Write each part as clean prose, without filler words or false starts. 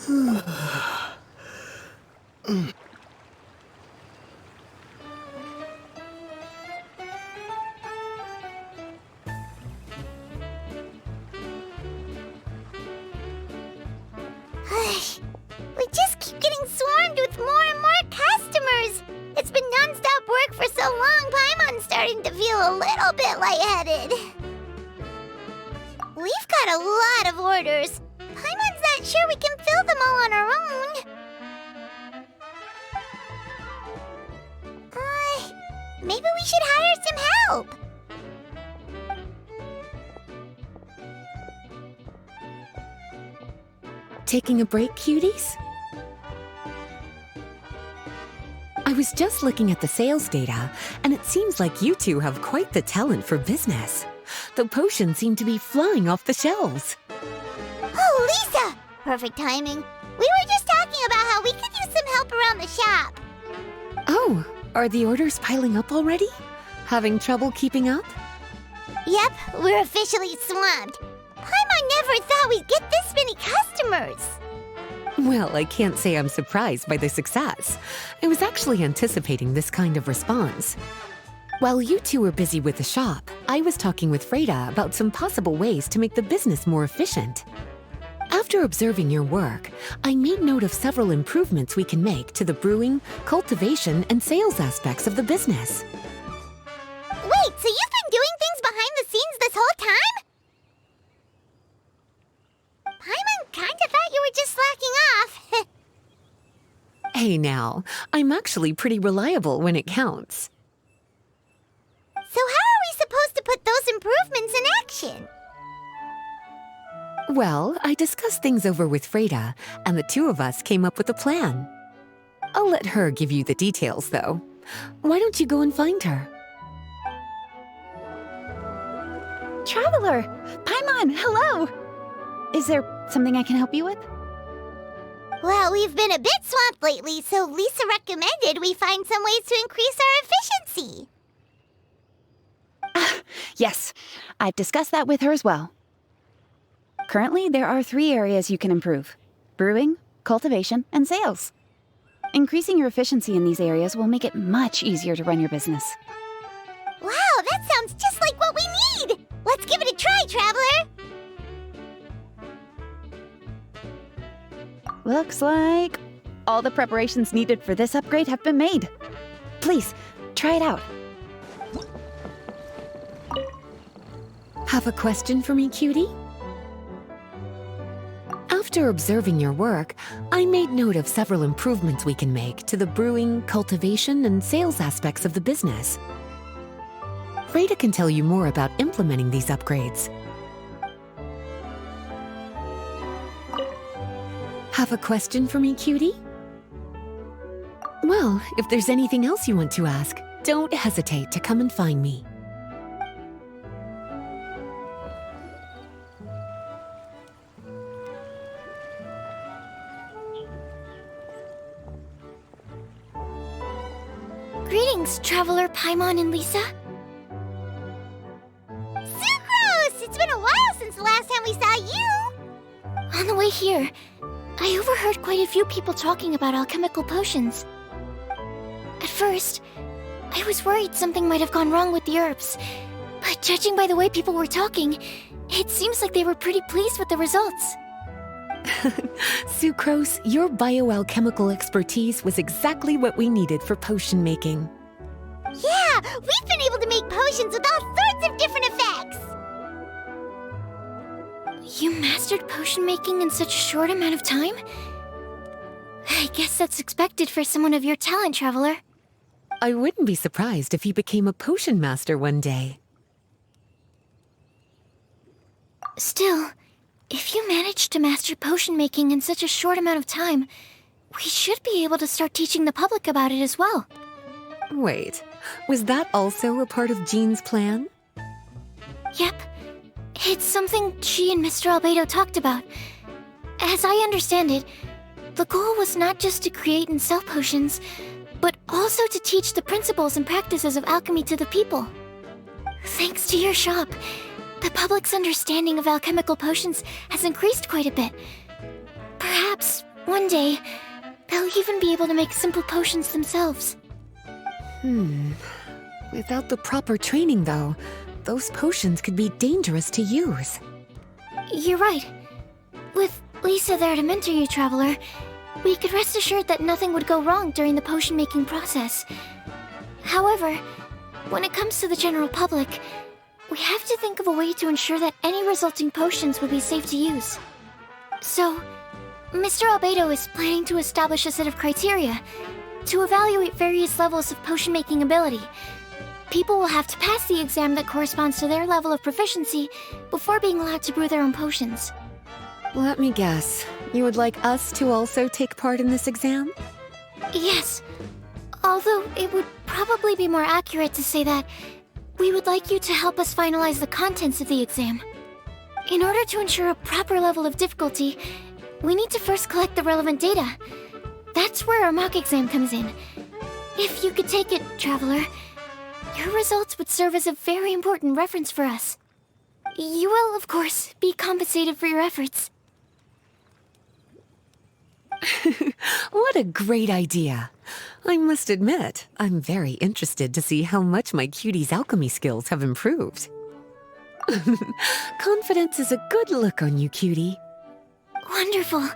We just keep getting swarmed with more and more customers. It's been non-stop work for so long, Paimon's starting to feel a little bit lightheaded. We've got a lot of orders. Paimon's not sure we can fill them all on our own. Maybe we should hire some help. Taking a break, cuties? I was just looking at the sales data, and it seems like you two have quite the talent for business. The potions seem to be flying off the shelves. Oh, Lisa! Perfect timing. We were just talking about how we could use some help around the shop. Oh, are the orders piling up already? Having trouble keeping up? Yep, we're officially swamped. Paimon never thought we'd get this many customers. Well, I can't say I'm surprised by the success. I was actually anticipating this kind of response. While you two were busy with the shop, I was talking with Freda about some possible ways to make the business more efficient. After observing your work, I made note of several improvements we can make to the brewing, cultivation, and sales aspects of the business. Wait, so you've been doing things behind the scenes this whole time? Paimon kinda thought you were just slacking off. Hey now, I'm actually pretty reliable when it counts. So how are we supposed to put those improvements in action? Well, I discussed things over with Freda, and the two of us came up with a plan. I'll let her give you the details, though. Why don't you go and find her? Traveler! Paimon, hello! Is there something I can help you with? Well, we've been a bit swamped lately, so Lisa recommended we find some ways to increase our efficiency. Yes, I've discussed that with her as well. Currently, there are 3 areas you can improve: brewing, cultivation, and sales. Increasing your efficiency in these areas will make it much easier to run your business. Wow, that sounds just like what we need! Let's give it a try, Traveler! Looks like all the preparations needed for this upgrade have been made. Please, try it out. Have a question for me, cutie? After observing your work, I made note of several improvements we can make to the brewing, cultivation, and sales aspects of the business. Freda can tell you more about implementing these upgrades. Have a question for me, cutie? Well, if there's anything else you want to ask, don't hesitate to come and find me. Greetings, Traveler, Paimon, and Lisa. Sucrose! It's been a while since the last time we saw you! On the way here, I overheard quite a few people talking about alchemical potions. At first, I was worried something might have gone wrong with the herbs, but judging by the way people were talking, it seems like they were pretty pleased with the results. Sucrose, your bioalchemical expertise was exactly what we needed for potion making. Yeah, we've been able to make potions with all sorts of different effects! You mastered potion making in such a short amount of time? I guess that's expected for someone of your talent, Traveler. I wouldn't be surprised if you became a potion master one day. Still, if you managed to master potion making in such a short amount of time, we should be able to start teaching the public about it as well. Wait, was that also a part of Jean's plan? Yep. It's something she and Mr. Albedo talked about. As I understand it, the goal was not just to create and sell potions, but also to teach the principles and practices of alchemy to the people. Thanks to your shop, the public's understanding of alchemical potions has increased quite a bit. Perhaps One day, they'll even be able to make simple potions themselves. Without the proper training, though, those potions could be dangerous to use. You're right. With Lisa there to mentor you, Traveler, we could rest assured that nothing would go wrong during the potion-making process. However, when it comes to the general public, we have to think of a way to ensure that any resulting potions would be safe to use. So, Mr. Albedo is planning to establish a set of criteria to evaluate various levels of potion-making ability. People will have to pass the exam that corresponds to their level of proficiency before being allowed to brew their own potions. Let me guess. You would like us to also take part in this exam? Yes. Although it would probably be more accurate to say that we would like you to help us finalize the contents of the exam. In order to ensure a proper level of difficulty, we need to first collect the relevant data. That's where our mock exam comes in. If you could take it, Traveler, your results would serve as a very important reference for us. You will, of course, be compensated for your efforts. What a great idea! I must admit, I'm very interested to see how much my cutie's alchemy skills have improved. Confidence is a good look on you, cutie. Wonderful.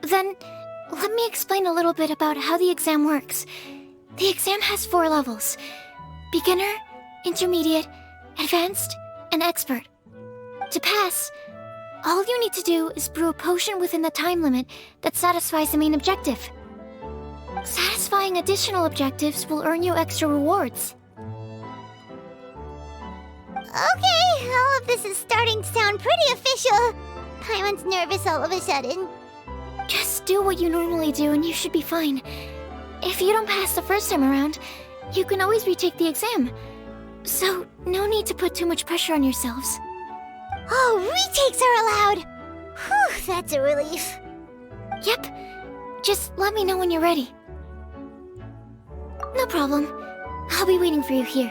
Then, let me explain a little bit about how the exam works. The exam has 4 levels: beginner, intermediate, advanced, and expert. To pass, all you need to do is brew a potion within the time limit that satisfies the main objective. Satisfying additional objectives will earn you extra rewards. Okay, all of this is starting to sound pretty official. Paimon's nervous all of a sudden. Just do what you normally do and you should be fine. If you don't pass the first time around, you can always retake the exam. So, no need to put too much pressure on yourselves. Oh, retakes are allowed! Whew, that's a relief. Yep. Just let me know when you're ready. No problem. I'll be waiting for you here.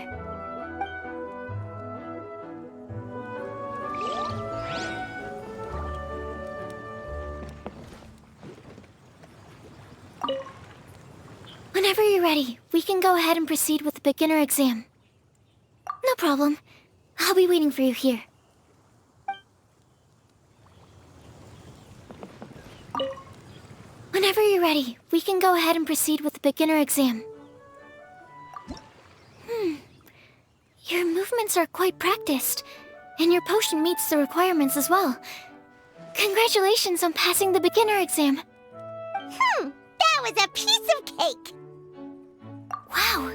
Whenever you're ready, we can go ahead and proceed with the beginner exam. No problem. I'll be waiting for you here. Whenever you're ready, we can go ahead and proceed with the beginner exam. Your movements are quite practiced, and your potion meets the requirements as well. Congratulations on passing the beginner exam. That was a piece of cake! Wow.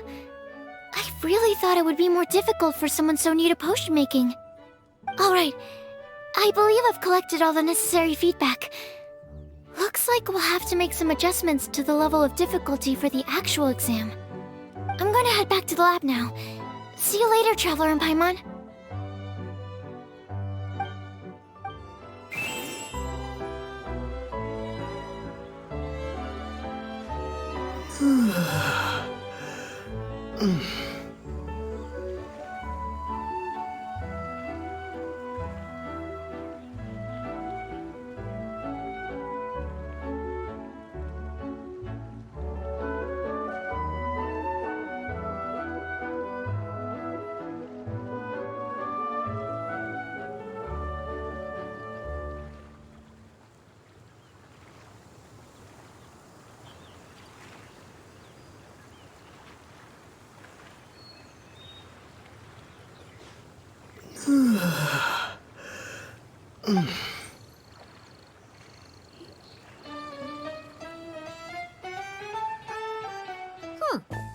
I really thought it would be more difficult for someone so new to potion making. Alright, I believe I've collected all the necessary feedback. Looks like we'll have to make some adjustments to the level of difficulty for the actual exam. I'm going to head back to the lab now. See you later, Traveler and Paimon.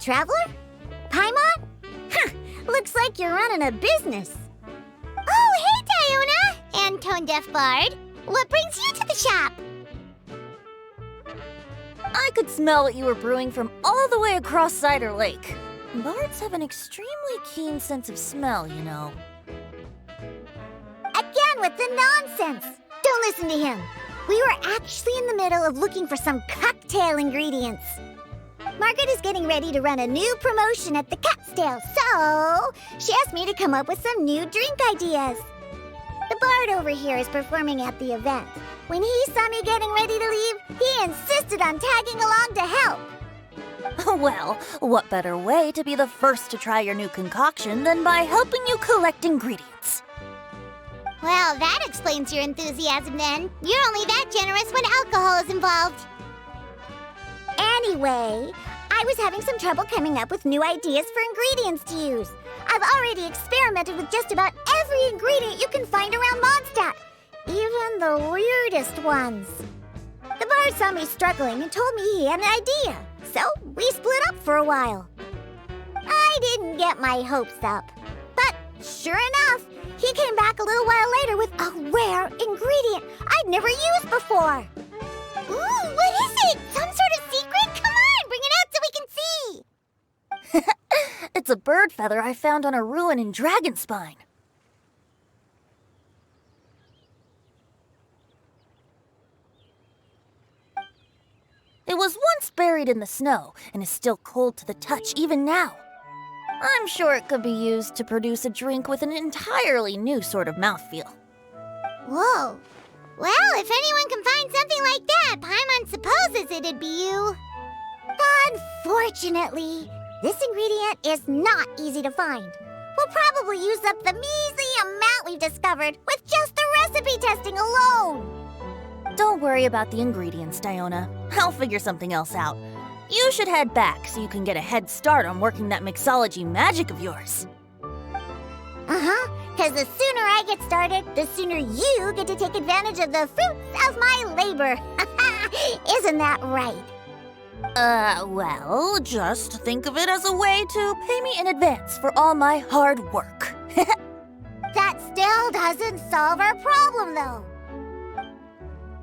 Traveler? Paimon? Looks like you're running a business. Oh, hey, Diona! And Tone Deaf Bard. What brings you to the shop? I could smell what you were brewing from all the way across Cider Lake. Bards have an extremely keen sense of smell, you know. Again with the nonsense! Don't listen to him. We were actually in the middle of looking for some cocktail ingredients. Margaret is getting ready to run a new promotion at the Catstail, so she asked me to come up with some new drink ideas. The bard over here is performing at the event. When he saw me getting ready to leave, he insisted insisted on tagging along to help. Well, what better way to be the first to try your new concoction than by helping you collect ingredients? Well, that explains your enthusiasm then. You're only that generous when alcohol is involved. Anyway, I was having some trouble coming up with new ideas for ingredients to use. I've already experimented with just about every ingredient you can find around Mondstadt, even the weirdest ones. The bard saw me struggling and told me he had an idea, so we split up for a while. I didn't get my hopes up, but sure enough, he came back a little while later with a rare ingredient I'd never used before. Ooh, what is it? Some sort of secret? Come on, bring it out so we can see! It's a bird feather I found on a ruin in Dragonspine. It was once buried in the snow and is still cold to the touch even now. I'm sure it could be used to produce a drink with an entirely new sort of mouthfeel. Whoa. Well, if anyone can find something like that, Paimon supposes it'd be you. Unfortunately, this ingredient is not easy to find. We'll probably use up the measly amount we've discovered with just the recipe testing alone. Don't worry about the ingredients, Diona. I'll figure something else out. You should head back so you can get a head start on working that mixology magic of yours. Because the sooner I get started, the sooner you get to take advantage of the fruits of my labor. Isn't that right? Well, just think of it as a way to pay me in advance for all my hard work. That still doesn't solve our problem, though.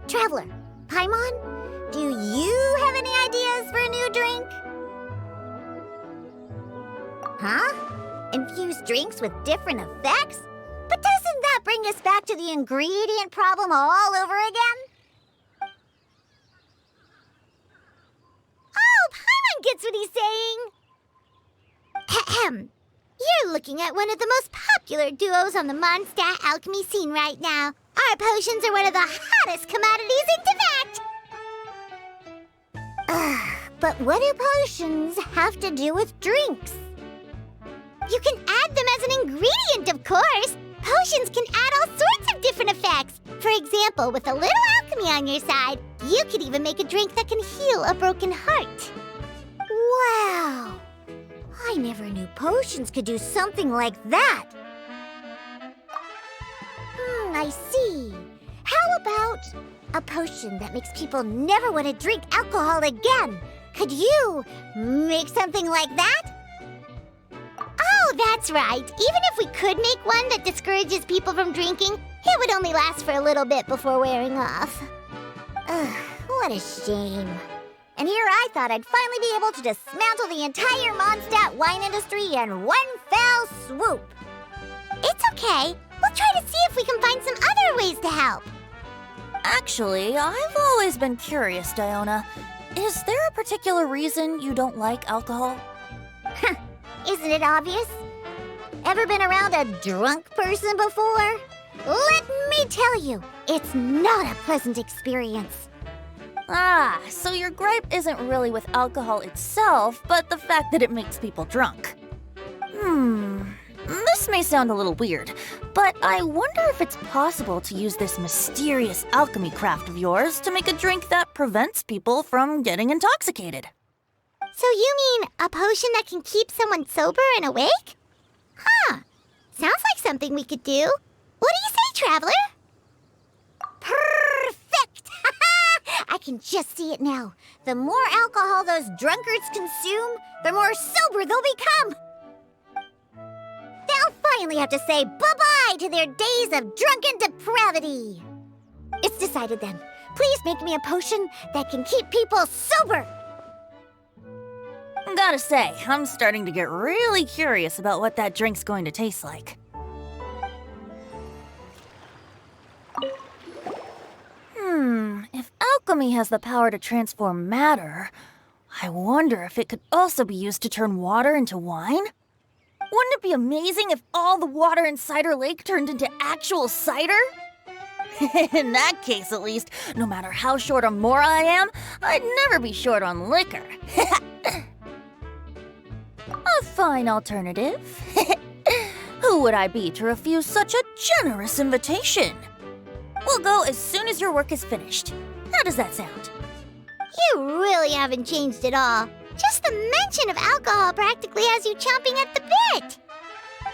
Traveler, Paimon, do you have any ideas for a new drink? Huh? Infused drinks with different effects? But doesn't that bring us back to the ingredient problem all over again? Oh, Paimon gets what he's saying. Ahem. You're looking at one of the most popular duos on the Mondstadt alchemy scene right now. Our potions are one of the hottest commodities into fact. But what do potions have to do with drinks? You can add them as an ingredient, of course. Potions can add all sorts of different effects. For example, with a little alchemy on your side, you could even make a drink that can heal a broken heart. Wow! I never knew potions could do something like that. I see. How about a potion that makes people never want to drink alcohol again? Could you make something like that? Oh, that's right. Even if we could make one that discourages people from drinking, it would only last for a little bit before wearing off. Ugh, what a shame. And here I thought I'd finally be able to dismantle the entire Mondstadt wine industry in one fell swoop. It's okay. We'll try to see if we can find some other ways to help. Actually, I've always been curious, Diona. Is there a particular reason you don't like alcohol? Isn't it obvious? Ever been around a drunk person before? Let me tell you, it's not a pleasant experience. Ah, so your gripe isn't really with alcohol itself, but the fact that it makes people drunk. This may sound a little weird, but I wonder if it's possible to use this mysterious alchemy craft of yours to make a drink that prevents people from getting intoxicated. So you mean a potion that can keep someone sober and awake? Huh. Sounds like something we could do. What do you say, Traveler? Perfect! I can just see it now. The more alcohol those drunkards consume, the more sober they'll become. They'll finally have to say bye-bye to their days of drunken depravity. It's decided then. Please make me a potion that can keep people sober. Gotta say, I'm starting to get really curious about what that drink's going to taste like. If alchemy has the power to transform matter, I wonder if it could also be used to turn water into wine? Wouldn't it be amazing if all the water in Cider Lake turned into actual cider? In that case, at least, no matter how short on more I am, I'd never be short on liquor. A fine alternative. Who would I be to refuse such a generous invitation? We'll go as soon as your work is finished. How does that sound? You really haven't changed at all. Just the mention of alcohol practically has you chomping at the bit.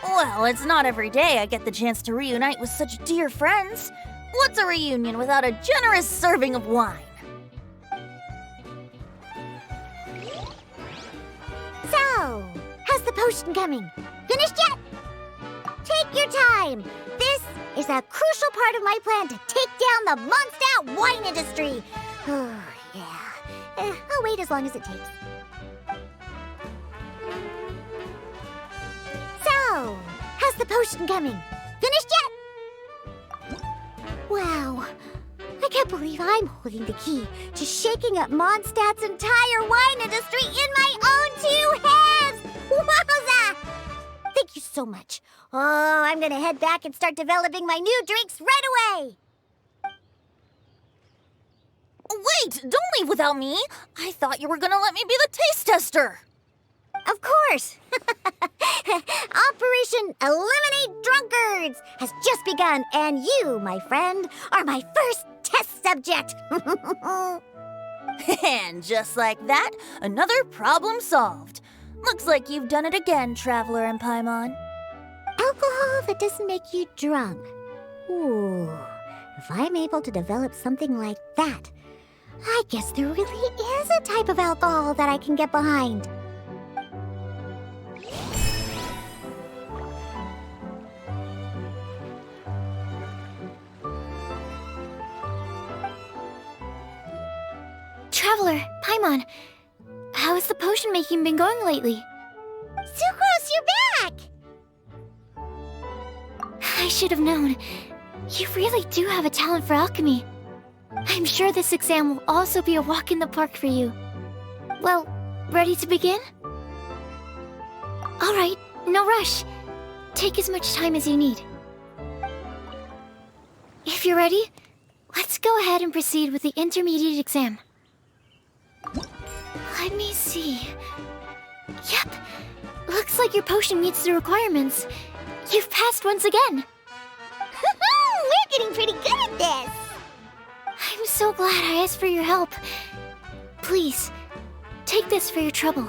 Well, it's not every day I get the chance to reunite with such dear friends. What's a reunion without a generous serving of wine? So, how's the potion coming? Finished yet? Take your time. This is a crucial part of my plan to take down the Mondstadt wine industry. Oh, yeah. I'll wait as long as it takes. So, how's the potion coming? Finished yet? Wow. I can't believe I'm holding the key to shaking up Mondstadt's entire wine industry in my own two hands! Wowza! Thank you so much. Oh, I'm gonna head back and start developing my new drinks right away! Wait! Don't leave without me! I thought you were gonna let me be the taste tester! Of course! Operation Eliminate Drunkards has just begun, and you, my friend, are my first test subject! And just like that, another problem solved. Looks like you've done it again, Traveler and Paimon. Alcohol that doesn't make you drunk. Ooh, if I'm able to develop something like that, I guess there really is a type of alcohol that I can get behind. Traveler, Paimon, how has the potion making been going lately? Sucrose, you're back! I should have known. You really do have a talent for alchemy. I'm sure this exam will also be a walk in the park for you. Well, ready to begin? All right, no rush. Take as much time as you need. If you're ready, let's go ahead and proceed with the intermediate exam. Let me see. Yep, looks like your potion meets the requirements. You've passed once again. We're getting pretty good at this! I'm so glad I asked for your help. Please, take this for your trouble.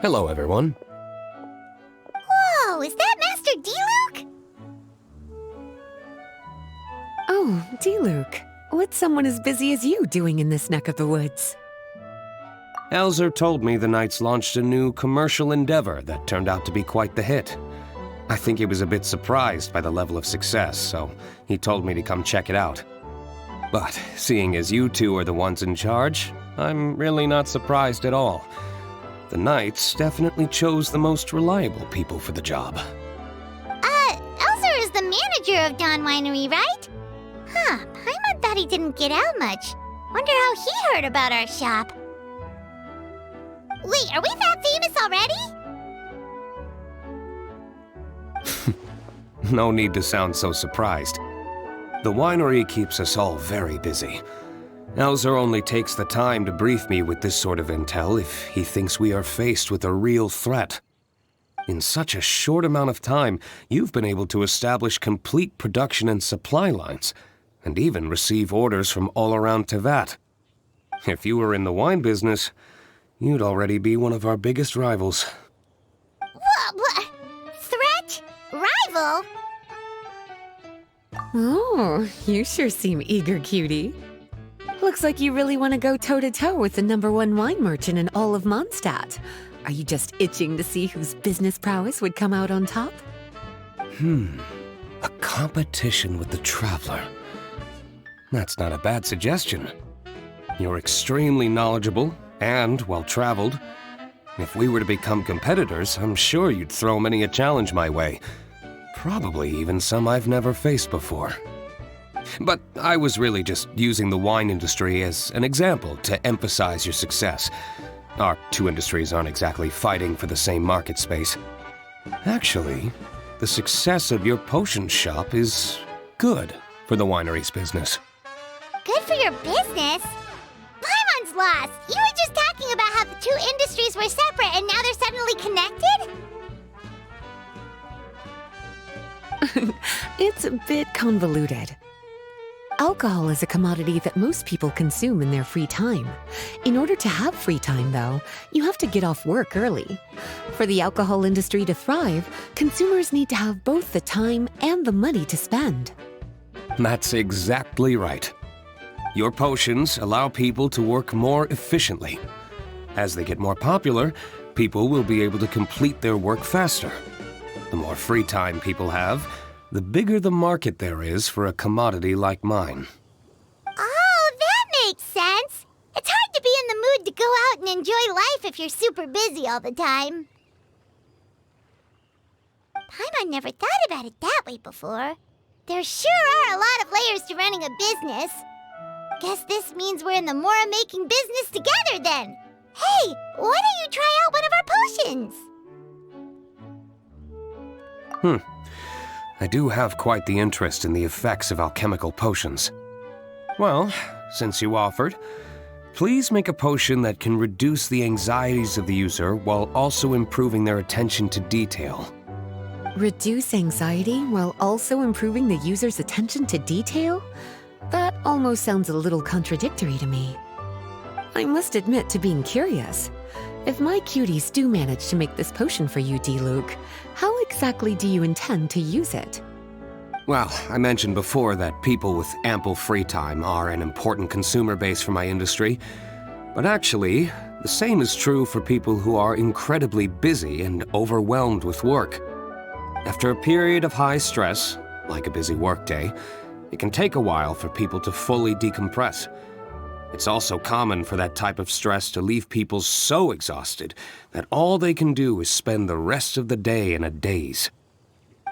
Hello, everyone. Whoa, is that Master D-Luke? Oh, D-Luke. What's someone as busy as you doing in this neck of the woods? Elzer told me the Knights launched a new commercial endeavor that turned out to be quite the hit. I think he was a bit surprised by the level of success, so he told me to come check it out. But seeing as you two are the ones in charge, I'm really not surprised at all. The Knights definitely chose the most reliable people for the job. Elzer is the manager of Dawn Winery, right? Huh, Paimon thought he didn't get out much. Wonder how he heard about our shop. Wait, are we that famous already? No need to sound so surprised. The winery keeps us all very busy. Elzer only takes the time to brief me with this sort of intel if he thinks we are faced with a real threat. In such a short amount of time, you've been able to establish complete production and supply lines, and even receive orders from all around Tevat. If you were in the wine business, you'd already be one of our biggest rivals. What? Threat? Rival? Oh, you sure seem eager, cutie. Looks like you really want to go toe-to-toe with the #1 wine merchant in all of Mondstadt. Are you just itching to see whose business prowess would come out on top? A competition with the Traveler. That's not a bad suggestion. You're extremely knowledgeable and well-traveled. If we were to become competitors, I'm sure you'd throw many a challenge my way. Probably even some I've never faced before. But I was really just using the wine industry as an example to emphasize your success. Our two industries aren't exactly fighting for the same market space. Actually, the success of your potion shop is good for the winery's business. Good for your business? Paimon's lost! You were just talking about how the two industries were separate and now they're suddenly connected? It's a bit convoluted. Alcohol is a commodity that most people consume in their free time. In order to have free time, though, you have to get off work early. For the alcohol industry to thrive, consumers need to have both the time and the money to spend. That's exactly right. Your potions allow people to work more efficiently. As they get more popular, people will be able to complete their work faster. The more free time people have, the bigger the market there is for a commodity like mine. Oh, that makes sense! It's hard to be in the mood to go out and enjoy life if you're super busy all the time. Paimon never thought about it that way before. There sure are a lot of layers to running a business. Guess this means we're in the Mora-making business together then. Hey, why don't you try out one of our potions? I do have quite the interest in the effects of alchemical potions. Well, since you offered, please make a potion that can reduce the anxieties of the user while also improving their attention to detail. Reduce anxiety while also improving the user's attention to detail? That almost sounds a little contradictory to me. I must admit to being curious. If my cuties do manage to make this potion for you, D-Luke, how exactly do you intend to use it? Well, I mentioned before that people with ample free time are an important consumer base for my industry. But actually, the same is true for people who are incredibly busy and overwhelmed with work. After a period of high stress, like a busy workday, it can take a while for people to fully decompress. It's also common for that type of stress to leave people so exhausted that all they can do is spend the rest of the day in a daze.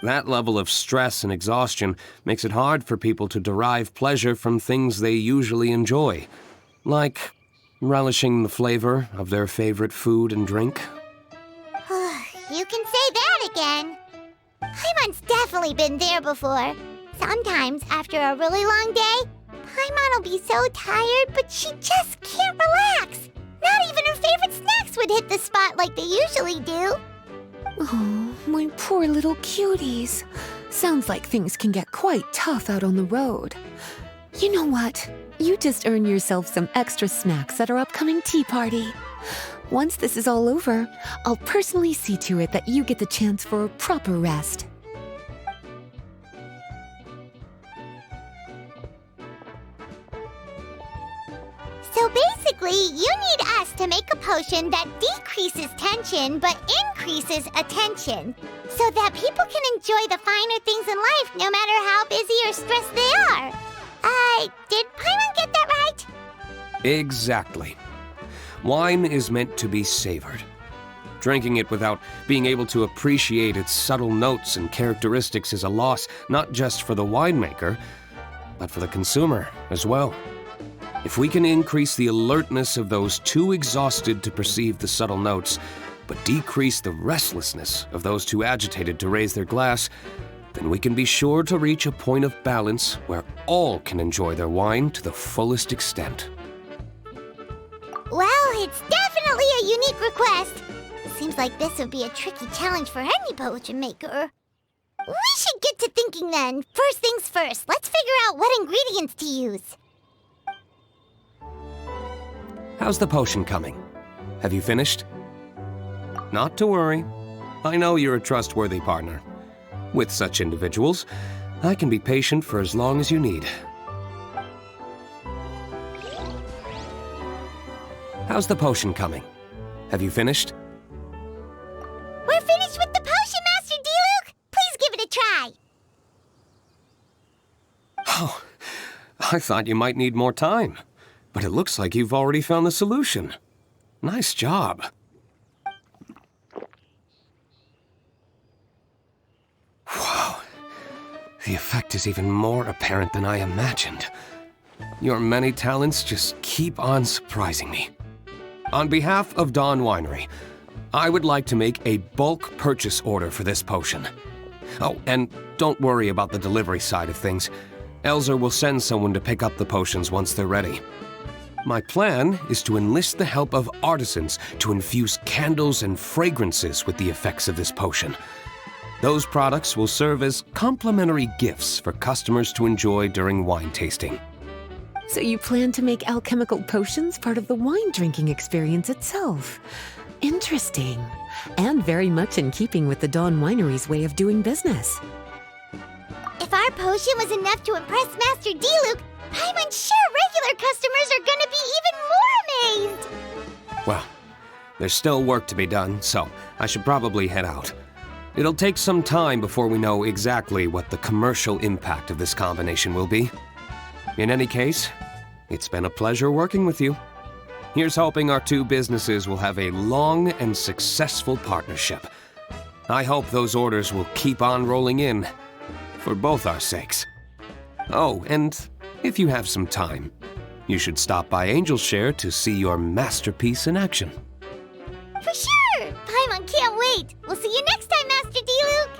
That level of stress and exhaustion makes it hard for people to derive pleasure from things they usually enjoy, like relishing the flavor of their favorite food and drink. You can say that again. Paimon's definitely been there before. Sometimes, after a really long day, Paimon will be so tired, but she just can't relax. Not even her favorite snacks would hit the spot like they usually do. Oh, my poor little cuties. Sounds like things can get quite tough out on the road. You know what? You just earn yourself some extra snacks at our upcoming tea party. Once this is all over, I'll personally see to it that you get the chance for a proper rest. So basically, you need us to make a potion that decreases tension but increases attention, so that people can enjoy the finer things in life no matter how busy or stressed they are. Did Paimon get that right? Exactly. Wine is meant to be savored. Drinking it without being able to appreciate its subtle notes and characteristics is a loss not just for the winemaker, but for the consumer as well. If we can increase the alertness of those too exhausted to perceive the subtle notes, but decrease the restlessness of those too agitated to raise their glass, then we can be sure to reach a point of balance where all can enjoy their wine to the fullest extent. Well, it's definitely a unique request. Seems like this would be a tricky challenge for any potion maker. We should get to thinking then. First things first, let's figure out what ingredients to use. How's the potion coming? Have you finished? Not to worry. I know you're a trustworthy partner. With such individuals, I can be patient for as long as you need. How's the potion coming? Have you finished? We're finished with the potion, Master D-Luke! Please give it a try! Oh, I thought you might need more time. But it looks like you've already found the solution. Nice job. Wow. The effect is even more apparent than I imagined. Your many talents just keep on surprising me. On behalf of Dawn Winery, I would like to make a bulk purchase order for this potion. Oh, and don't worry about the delivery side of things. Elzer will send someone to pick up the potions once they're ready. My plan is to enlist the help of artisans to infuse candles and fragrances with the effects of this potion. Those products will serve as complimentary gifts for customers to enjoy during wine tasting. So you plan to make alchemical potions part of the wine drinking experience itself. Interesting. And very much in keeping with the Dawn Winery's way of doing business. If our potion was enough to impress Master D-Luke, I'm unsure regular customers are gonna be even more amazed! Well, there's still work to be done, so I should probably head out. It'll take some time before we know exactly what the commercial impact of this combination will be. In any case, it's been a pleasure working with you. Here's hoping our two businesses will have a long and successful partnership. I hope those orders will keep on rolling in, for both our sakes. Oh, and if you have some time, you should stop by Angel's Share to see your masterpiece in action. For sure! Paimon can't wait! We'll see you next time, Master D-Luke!